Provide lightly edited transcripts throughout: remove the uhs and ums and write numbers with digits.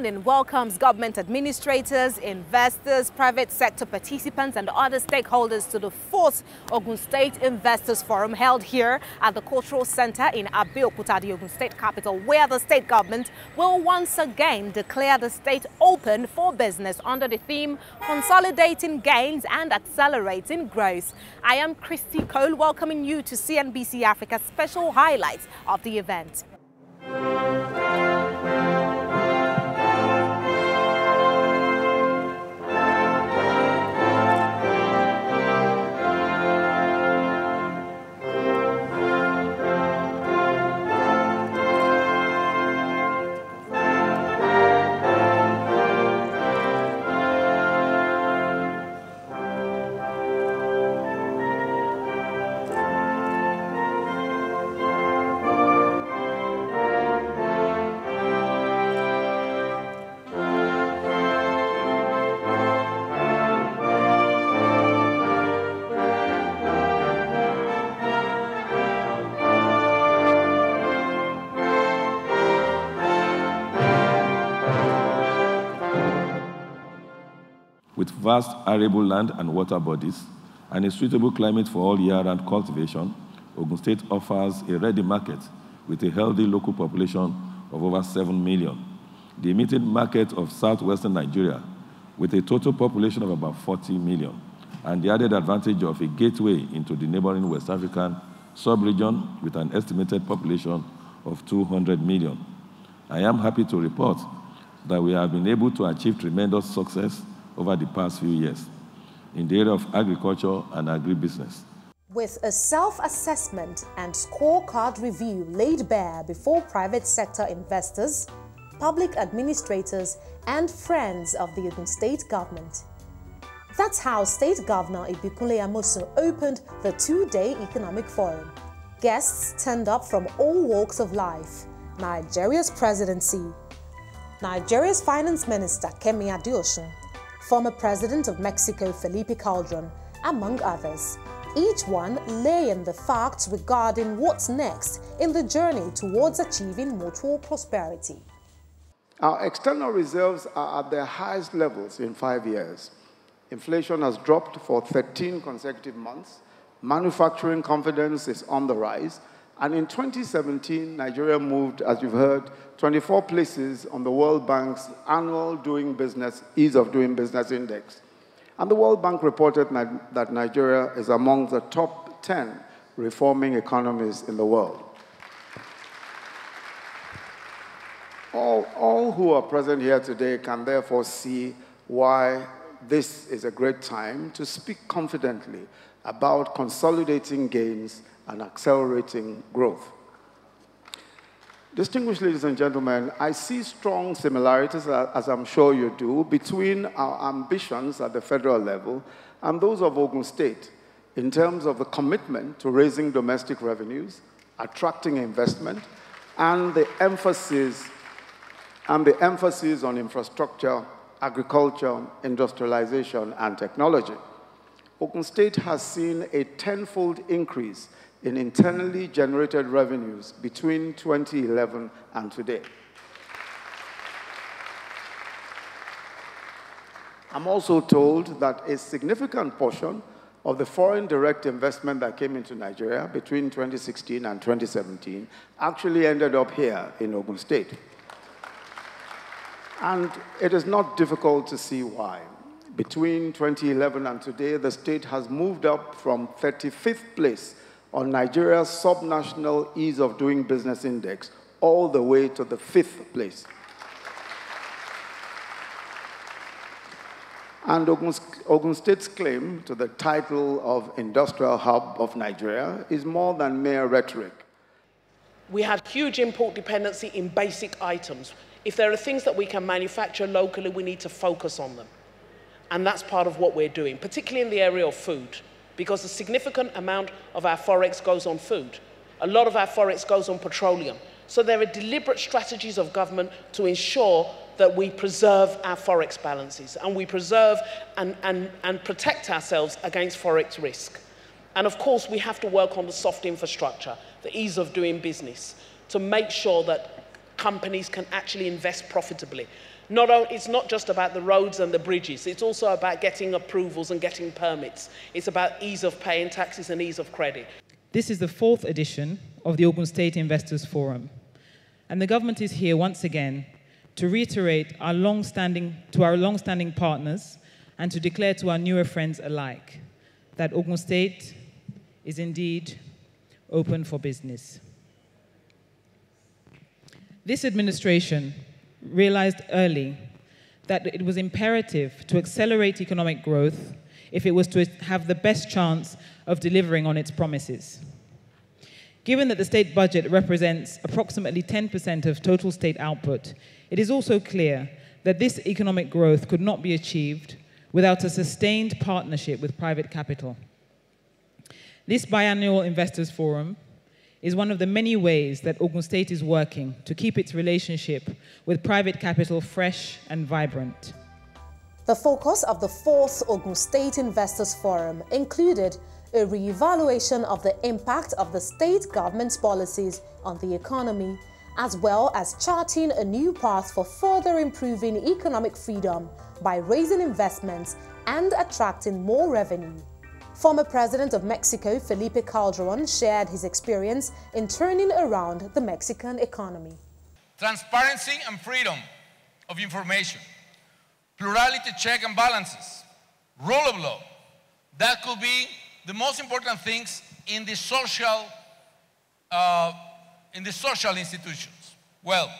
morning welcomes government administrators, investors, private sector participants and other stakeholders to the 4th Ogun State Investors Forum held here at the Cultural Center in Abeokuta, the Ogun State capital, where the state government will once again declare the state open for business under the theme Consolidating Gains and Accelerating Growth. I am Christy Cole, welcoming you to CNBC Africa's special highlights of the event. With vast arable land and water bodies and a suitable climate for all year-round cultivation, Ogun State offers a ready market with a healthy local population of over 7 million. The immediate market of southwestern Nigeria with a total population of about 40 million, and the added advantage of a gateway into the neighboring West African sub-region with an estimated population of 200 million. I am happy to report that we have been able to achieve tremendous success over the past few years in the area of agriculture and agribusiness. With a self-assessment and scorecard review laid bare before private sector investors, public administrators, and friends of the Ogun State government. That's how State Governor Ibikunle Amosun opened the two-day economic forum. Guests turned up from all walks of life: Nigeria's presidency, Nigeria's finance minister Kemi Adeosun, former president of Mexico Felipe Calderon, among others. Each one laying the facts regarding what's next in the journey towards achieving mutual prosperity. Our external reserves are at their highest levels in 5 years. Inflation has dropped for 13 consecutive months. Manufacturing confidence is on the rise. And in 2017, Nigeria moved, as you've heard, 24 places on the World Bank's annual Ease of Doing Business Index. And the World Bank reported that Nigeria is among the top 10 reforming economies in the world. All who are present here today can therefore see why this is a great time to speak confidently about consolidating gains and accelerating growth. Distinguished ladies and gentlemen, I see strong similarities, as I'm sure you do, between our ambitions at the federal level and those of Ogun State in terms of the commitment to raising domestic revenues, attracting investment, and the emphasis on infrastructure, agriculture, industrialization, and technology. Ogun State has seen a tenfold increase in internally generated revenues between 2011 and today. I'm also told that a significant portion of the foreign direct investment that came into Nigeria between 2016 and 2017 actually ended up here in Ogun State. And it is not difficult to see why. Between 2011 and today, the state has moved up from 35th place on Nigeria's subnational Ease of Doing Business Index all the way to the 5th place. And Ogun State's claim to the title of Industrial Hub of Nigeria is more than mere rhetoric. We have huge import dependency in basic items. If there are things that we can manufacture locally, we need to focus on them. And that's part of what we're doing, particularly in the area of food, because a significant amount of our forex goes on food. A lot of our forex goes on petroleum. So there are deliberate strategies of government to ensure that we preserve our forex balances and we preserve and protect ourselves against forex risk. And of course, we have to work on the soft infrastructure, the ease of doing business, to make sure that companies can actually invest profitably. It's not just about the roads and the bridges, it's also about getting approvals and getting permits. It's about ease of paying taxes and ease of credit. This is the 4th edition of the Ogun State Investors Forum, and the government is here once again to reiterate our long-standing partners and to declare to our newer friends alike that Ogun State is indeed open for business. This administration realized early that it was imperative to accelerate economic growth if it was to have the best chance of delivering on its promises. Given that the state budget represents approximately 10% of total state output, it is also clear that this economic growth could not be achieved without a sustained partnership with private capital. This biannual Investors Forum is one of the many ways that Ogun State is working to keep its relationship with private capital fresh and vibrant. The focus of the 4th Ogun State Investors Forum included a re-evaluation of the impact of the state government's policies on the economy, as well as charting a new path for further improving economic freedom by raising investments and attracting more revenue. Former President of Mexico, Felipe Calderon, shared his experience in turning around the Mexican economy. Transparency and freedom of information, plurality, check and balances, rule of law. That could be the most important things in the social institutions. Well,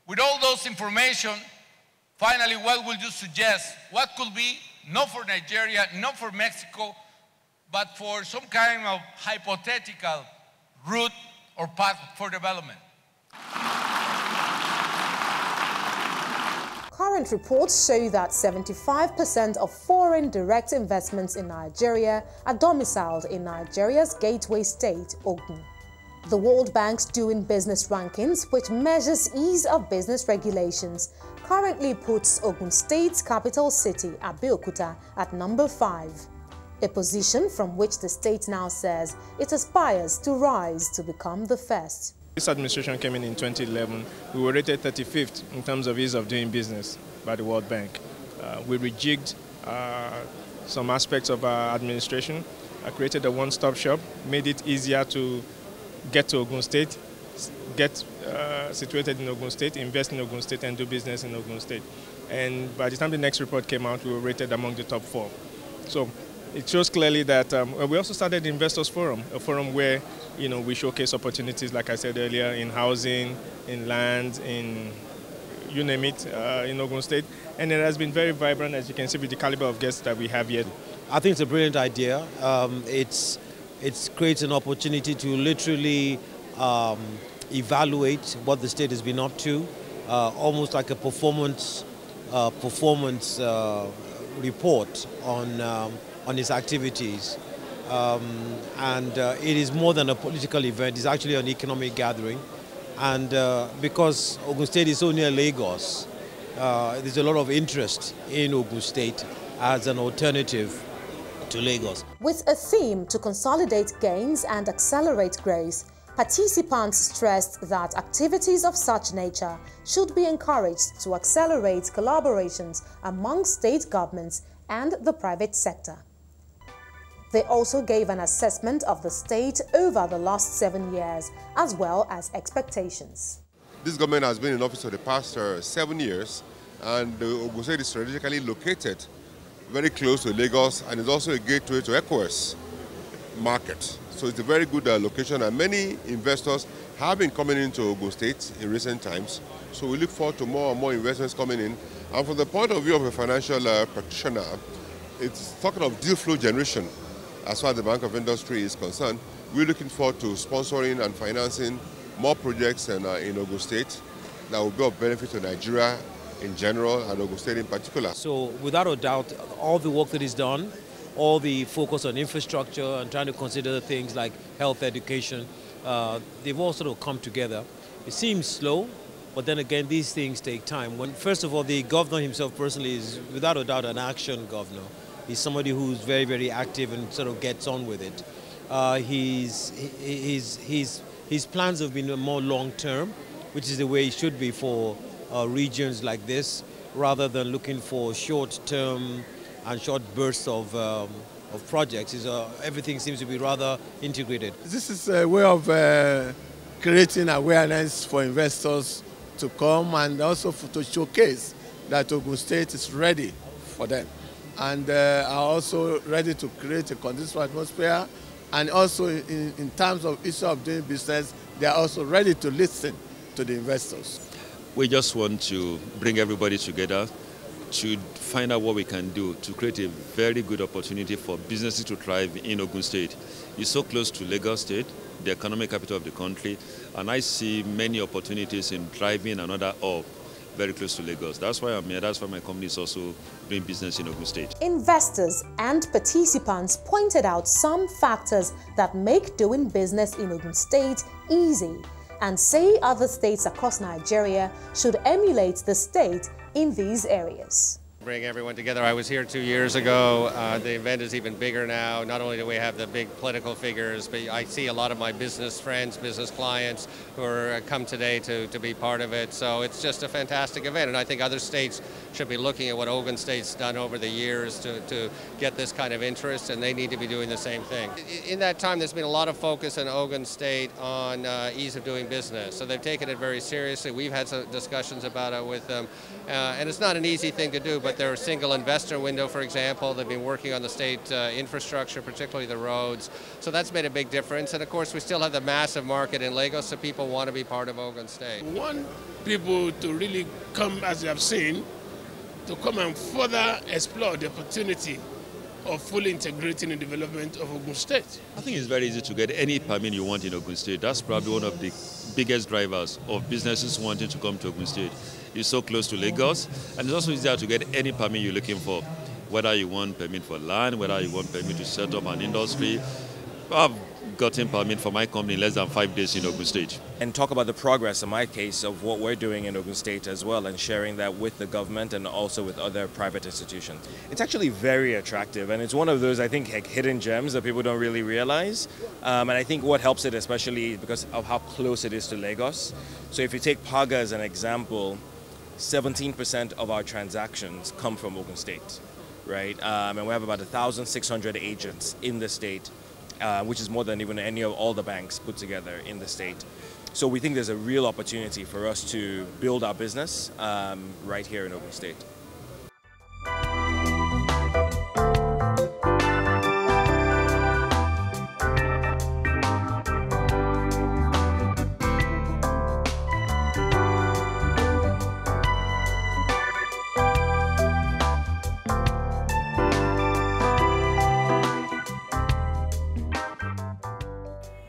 with all those information, finally, what would you suggest? What could be, not for Nigeria, not for Mexico, but for some kind of hypothetical route or path for development? Current reports show that 75% of foreign direct investments in Nigeria are domiciled in Nigeria's gateway state, Ogun. The World Bank's Doing Business Rankings, which measures ease of business regulations, currently puts Ogun State's capital city, Abeokuta, at number 5. A position from which the state now says it aspires to rise to become the first. This administration came in 2011. We were rated 35th in terms of ease of doing business by the World Bank. We rejigged some aspects of our administration, created a one-stop shop, made it easier to get to Ogun State, get situated in Ogun State, invest in Ogun State and do business in Ogun State. And by the time the next report came out, we were rated among the top 4. So it shows clearly that we also started the Investors Forum, a forum where we showcase opportunities, like I said earlier, in housing, in land, in you name it, in Ogun State. And it has been very vibrant, as you can see, with the caliber of guests that we have here. I think it's a brilliant idea. It creates an opportunity to literally evaluate what the state has been up to, almost like a performance report on its activities. It is more than a political event, it's actually an economic gathering. And because Ogun State is so near Lagos, there's a lot of interest in Ogun State as an alternative to Lagos. With a theme to consolidate gains and accelerate growth, participants stressed that activities of such nature should be encouraged to accelerate collaborations among state governments and the private sector. They also gave an assessment of the state over the last 7 years, as well as expectations. This government has been in office for the past 7 years, and Ogun State is strategically located very close to Lagos, and is also a gateway to ECOWAS market. So it's a very good location, and many investors have been coming into Ogun State in recent times. So we look forward to more and more investments coming in. And from the point of view of a financial practitioner, it's talking of deal flow generation. As far as the Bank of Industry is concerned, we're looking forward to sponsoring and financing more projects in Ogun State that will be of benefit to Nigeria in general and Ogun State in particular. So without a doubt, all the work that is done, all the focus on infrastructure and trying to consider things like health, education, they've all sort of come together. It seems slow, but then again, these things take time. First of all, the governor himself personally is without a doubt an action governor. He's somebody who's very, very active and sort of gets on with it. His plans have been more long-term, which is the way it should be for regions like this, rather than looking for short-term and short bursts of projects. Everything seems to be rather integrated. This is a way of creating awareness for investors to come, and also to showcase that Ogun State is ready for them, and are also ready to create a conducive atmosphere. And also in terms of issue of doing business, they are also ready to listen to the investors. We just want to bring everybody together to find out what we can do to create a very good opportunity for businesses to thrive in Ogun State. It's so close to Lagos State, the economic capital of the country, and I see many opportunities in driving another hub very close to Lagos. That's why I'm here. That's why my company is also doing business in Ogun State. Investors and participants pointed out some factors that make doing business in Ogun State easy, and say other states across Nigeria should emulate the state in these areas. Bring everyone together. I was here 2 years ago. The event is even bigger now. Not only do we have the big political figures, but I see a lot of my business friends, business clients who are come today to be part of it. So it's just a fantastic event, and I think other states should be looking at what Ogun State's done over the years to get this kind of interest, and they need to be doing the same thing. In that time, there's been a lot of focus in Ogun State on ease of doing business. So they've taken it very seriously. We've had some discussions about it with them, and it's not an easy thing to do, but they're a single investor window, for example. They've been working on the state infrastructure, particularly the roads. So that's made a big difference. And of course, we still have the massive market in Lagos, so people want to be part of Ogun State. We want people to really come, as you have seen, to come and further explore the opportunity of fully integrating the development of Ogun State. I think it's very easy to get any permit you want in Ogun State. That's probably one of the biggest drivers of businesses wanting to come to Ogun State. It's so close to Lagos, and it's also easier to get any permit you're looking for, whether you want permit for land, whether you want permit to set up an industry. I've gotten permit for my company in less than 5 days in Ogun State. And talk about the progress, in my case, of what we're doing in Ogun State as well, and sharing that with the government and also with other private institutions. It's actually very attractive, and it's one of those, I think, like hidden gems that people don't really realize. And I think what helps it, especially because of how close it is to Lagos. So if you take Paga as an example, 17% of our transactions come from Ogun State, right? And we have about 1,600 agents in the state, which is more than even any of all the banks put together in the state. So we think there's a real opportunity for us to build our business right here in Ogun State.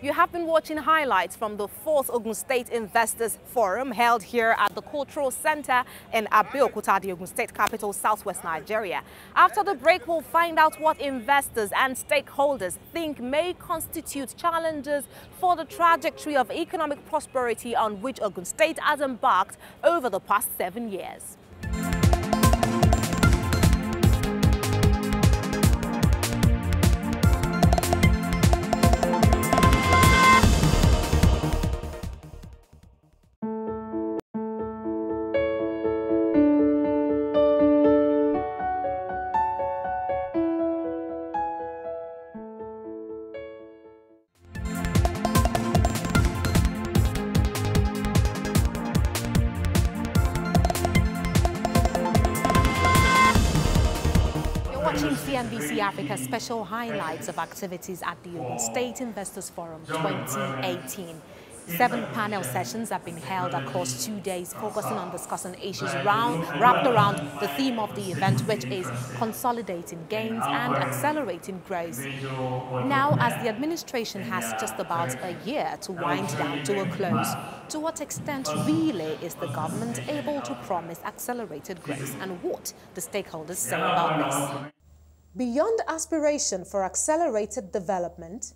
You have been watching highlights from the 4th Ogun State Investors Forum held here at the Cultural Center in Abeokuta, the Ogun State capital, southwest Nigeria. After the break, we'll find out what investors and stakeholders think may constitute challenges for the trajectory of economic prosperity on which Ogun State has embarked over the past 7 years. CNBC Africa special highlights of activities at the Ogun State Investors Forum 2018. 7 panel sessions have been held across 2 days, focusing on discussing issues wrapped around the theme of the event, which is consolidating gains and accelerating growth. Now, as the administration has just about a year to wind down to a close, to what extent really is the government able to promise accelerated growth, and what the stakeholders say about this? Beyond aspiration for accelerated development,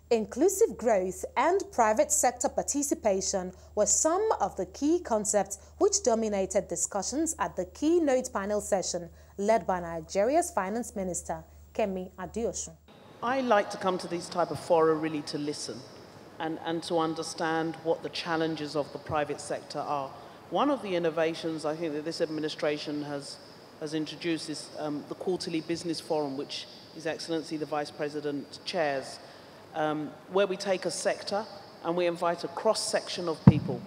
inclusive growth and private sector participation were some of the key concepts which dominated discussions at the keynote panel session led by Nigeria's Finance Minister, Kemi Adeosun. I like to come to these type of fora really to listen. and to understand what the challenges of the private sector are. One of the innovations I think that this administration has introduced is the quarterly business forum, which His Excellency the Vice President chairs, where we take a sector and we invite a cross-section of people.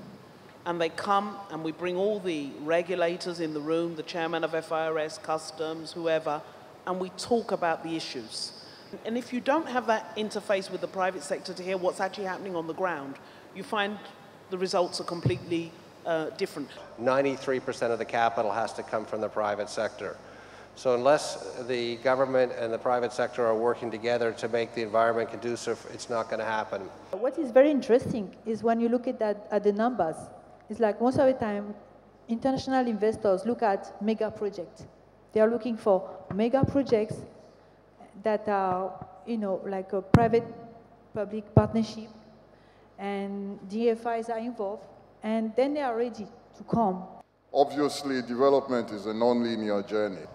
And they come and we bring all the regulators in the room, the chairman of FIRS, customs, whoever, and we talk about the issues. And if you don't have that interface with the private sector to hear what's actually happening on the ground, you find the results are completely different. 93% of the capital has to come from the private sector. So unless the government and the private sector are working together to make the environment conducive, it's not going to happen. What is very interesting is when you look at the numbers, it's like most of the time, international investors look at mega projects. They are looking for mega projects that are, like a private-public partnership, and DFIs are involved, and then they are ready to come. Obviously, development is a non-linear journey.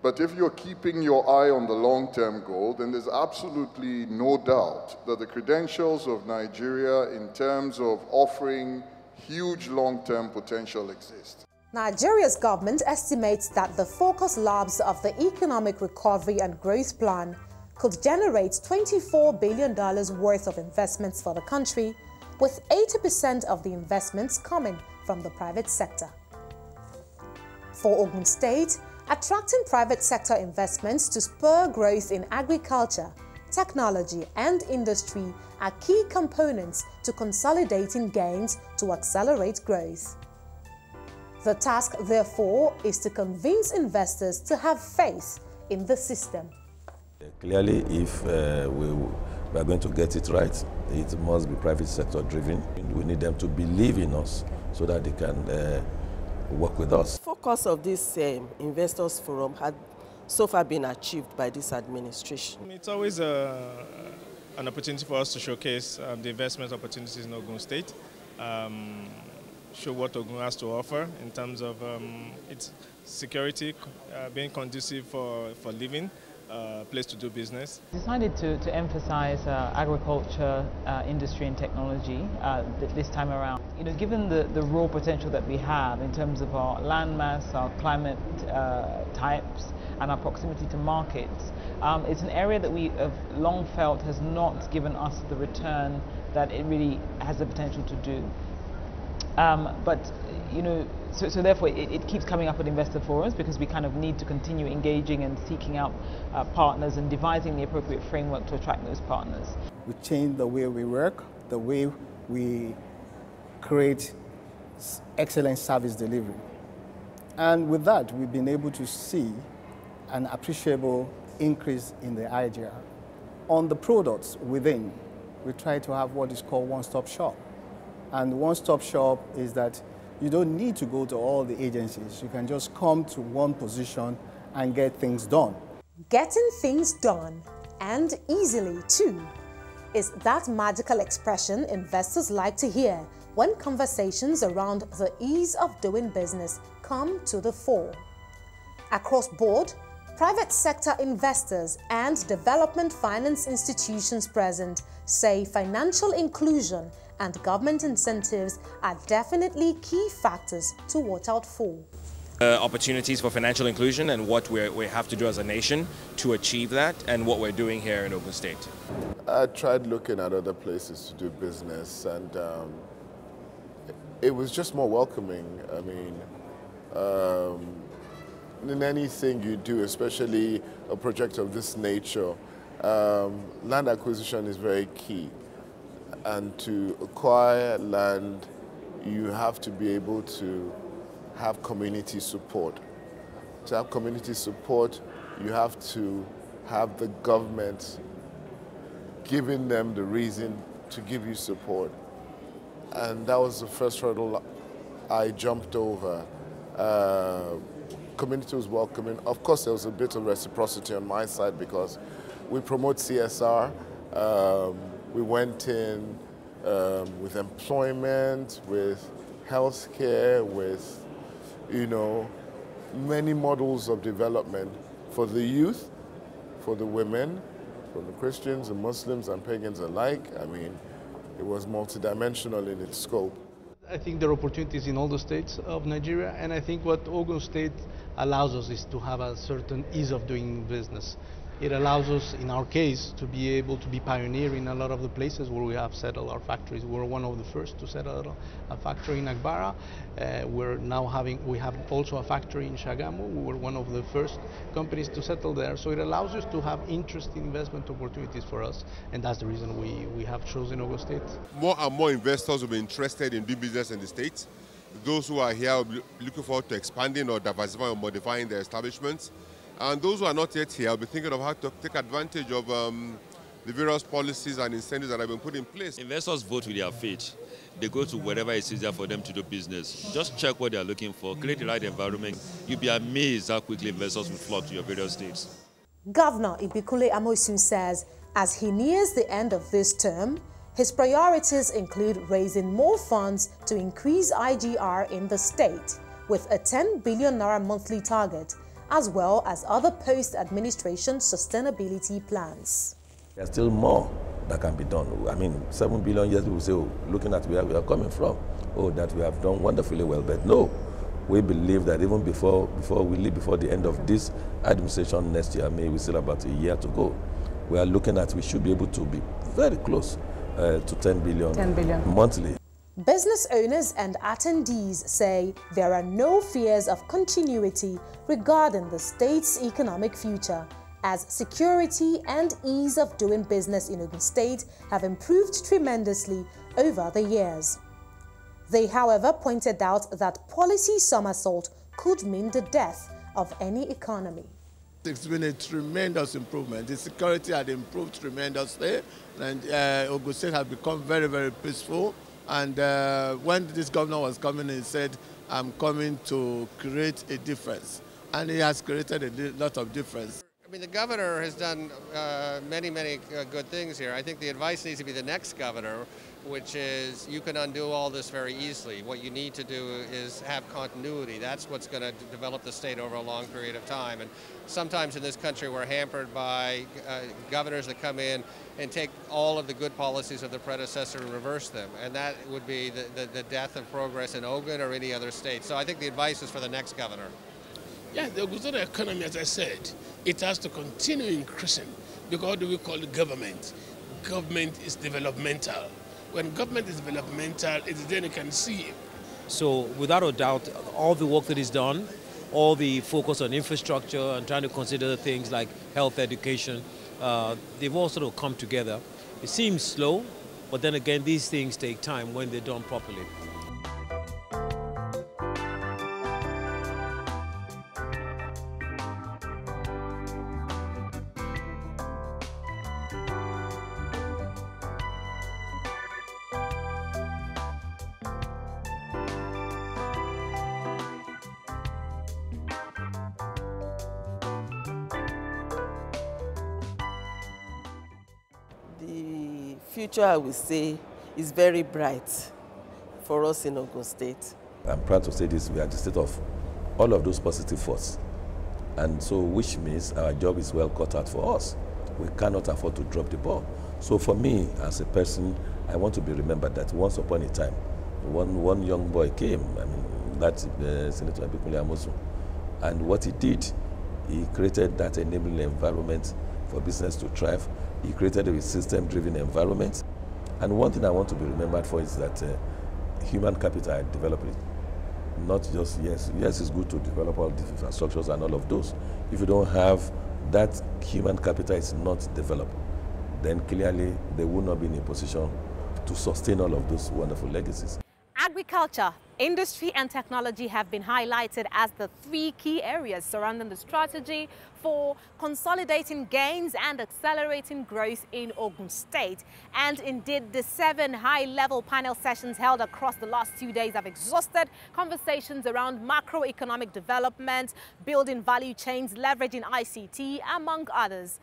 But if you're keeping your eye on the long-term goal, then there's absolutely no doubt that the credentials of Nigeria in terms of offering huge long-term potential exist. Nigeria's government estimates that the focus labs of the Economic Recovery and Growth Plan could generate $24 billion worth of investments for the country, with 80% of the investments coming from the private sector. For Ogun State, attracting private sector investments to spur growth in agriculture, technology and industry are key components to consolidating gains to accelerate growth. The task, therefore, is to convince investors to have faith in the system. Clearly, if we are going to get it right, it must be private sector driven. We need them to believe in us so that they can work with us. The focus of this Investors Forum had so far been achieved by this administration. It's always an opportunity for us to showcase the investment opportunities in Ogun State, show what Ogun has to offer in terms of its security, being conducive for living, place to do business. Decided to emphasize agriculture, industry and technology this time around. Given the raw potential that we have in terms of our land mass, our climate types and our proximity to markets, it's an area that we have long felt has not given us the return that it really has the potential to do. So therefore it keeps coming up at investor forums because we kind of need to continue engaging and seeking out partners and devising the appropriate framework to attract those partners. We change the way we work, the way we create excellent service delivery. And with that, we've been able to see an appreciable increase in the IGR. On the products within, we try to have what is called one-stop shop. And one-stop shop is that you don't need to go to all the agencies. You can just come to one position and get things done. Getting things done, and easily too, is that magical expression investors like to hear when conversations around the ease of doing business come to the fore. Across board, private sector investors and development finance institutions present say financial inclusion and government incentives are definitely key factors to watch out for. Opportunities for financial inclusion and what we have to do as a nation to achieve that, and what we're doing here in Ogun State. I tried looking at other places to do business, and it was just more welcoming. I mean, in anything you do, especially a project of this nature, land acquisition is very key. And to acquire land, you have to be able to have community support. To have community support, you have to have the government giving them the reason to give you support. And that was the first hurdle I jumped over. Community was welcoming. Of course, there was a bit of reciprocity on my side because we promote CSR. We went in with employment, with healthcare, with, many models of development for the youth, for the women, for the Christians and Muslims and pagans alike. I mean, It was multidimensional in its scope. I think there are opportunities in all the states of Nigeria, and I think what Ogun State allows us is to have a certain ease of doing business. It allows us, in our case, to be able to be pioneer in a lot of the places where we have settled our factories. We're one of the first to settle a factory in Agbara. We have also a factory in Shagamu. We were one of the first companies to settle there. So it allows us to have interesting investment opportunities for us, and that's the reason we have chosen Ogun State. More and more investors will be interested in doing business in the States. Those who are here will be looking forward to expanding or diversifying or modifying their establishments. And those who are not yet here will be thinking of how to take advantage of the various policies and incentives that have been put in place. Investors vote with their feet. They go to wherever it's easier for them to do business. Just check what they're looking for, create the right environment. You'll be amazed how quickly investors will flock to your various states. Governor Ibikunle Amosun says as he nears the end of this term, his priorities include raising more funds to increase IGR in the state, with a 10 billion naira monthly target, as well as other post-administration sustainability plans. There's still more that can be done. I mean, 7 billion years people say, oh, looking at where we are coming from, oh, that we have done wonderfully well. But no, we believe that even before the end of this administration next year, maybe we still about a year to go, we are looking at, we should be able to be very close to 10 billion monthly. Business owners and attendees say there are no fears of continuity regarding the state's economic future, as security and ease of doing business in Ogun State have improved tremendously over the years. They, however, pointed out that policy somersault could mean the death of any economy. It's been a tremendous improvement. The security had improved tremendously, and Ogun State has become very, very peaceful. And when this governor was coming, he said, I'm coming to create a difference. And he has created a lot of difference. I mean, the governor has done many good things here. I think the advice needs to be the next governor, which is you can undo all this very easily. What you need to do is have continuity. That's what's going to develop the state over a long period of time. And sometimes in this country we're hampered by governors that come in and take all of the good policies of the predecessor and reverse them. And that would be the death of progress in Ogun or any other state. So I think the advice is for the next governor. Yeah, the Ogun State economy, as I said, it has to continue increasing, because what do we call it government? Government is developmental. When government is developmental, it is then you can see. So without a doubt, all the work that is done, all the focus on infrastructure and trying to consider things like health, education, they've all sort of come together. It seems slow, but then again, these things take time when they're done properly. The future, I would say, is very bright for us in Ogun State. I'm proud to say this, we are the state of all of those positive forces. And so, which means our job is well cut out for us. We cannot afford to drop the ball. So for me, as a person, I want to be remembered that once upon a time, one young boy came, I mean, that's Senator Ibikunle Amosun. And what he did, he created that enabling environment for business to thrive. He created a system-driven environment. And one thing I want to be remembered for is that human capital, I developed it. Not just, yes, it's good to develop all the infrastructures and all of those. If you don't have that human capital is not developed, then clearly they will not be in a position to sustain all of those wonderful legacies. Agriculture, industry and technology have been highlighted as the three key areas surrounding the strategy for consolidating gains and accelerating growth in Ogun State. And indeed, the 7 high-level panel sessions held across the last 2 days have exhausted conversations around macroeconomic development, building value chains, leveraging ICT, among others.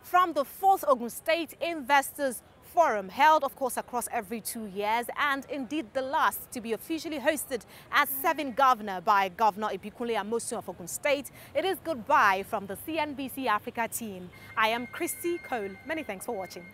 From the 4th Ogun State Investors Forum, held of course across every 2 years, and indeed the last to be officially hosted as 7th governor by Governor Ibikunle Amosun of Ogun State, it is goodbye from the CNBC Africa team. I am Christy Cole. Many thanks for watching.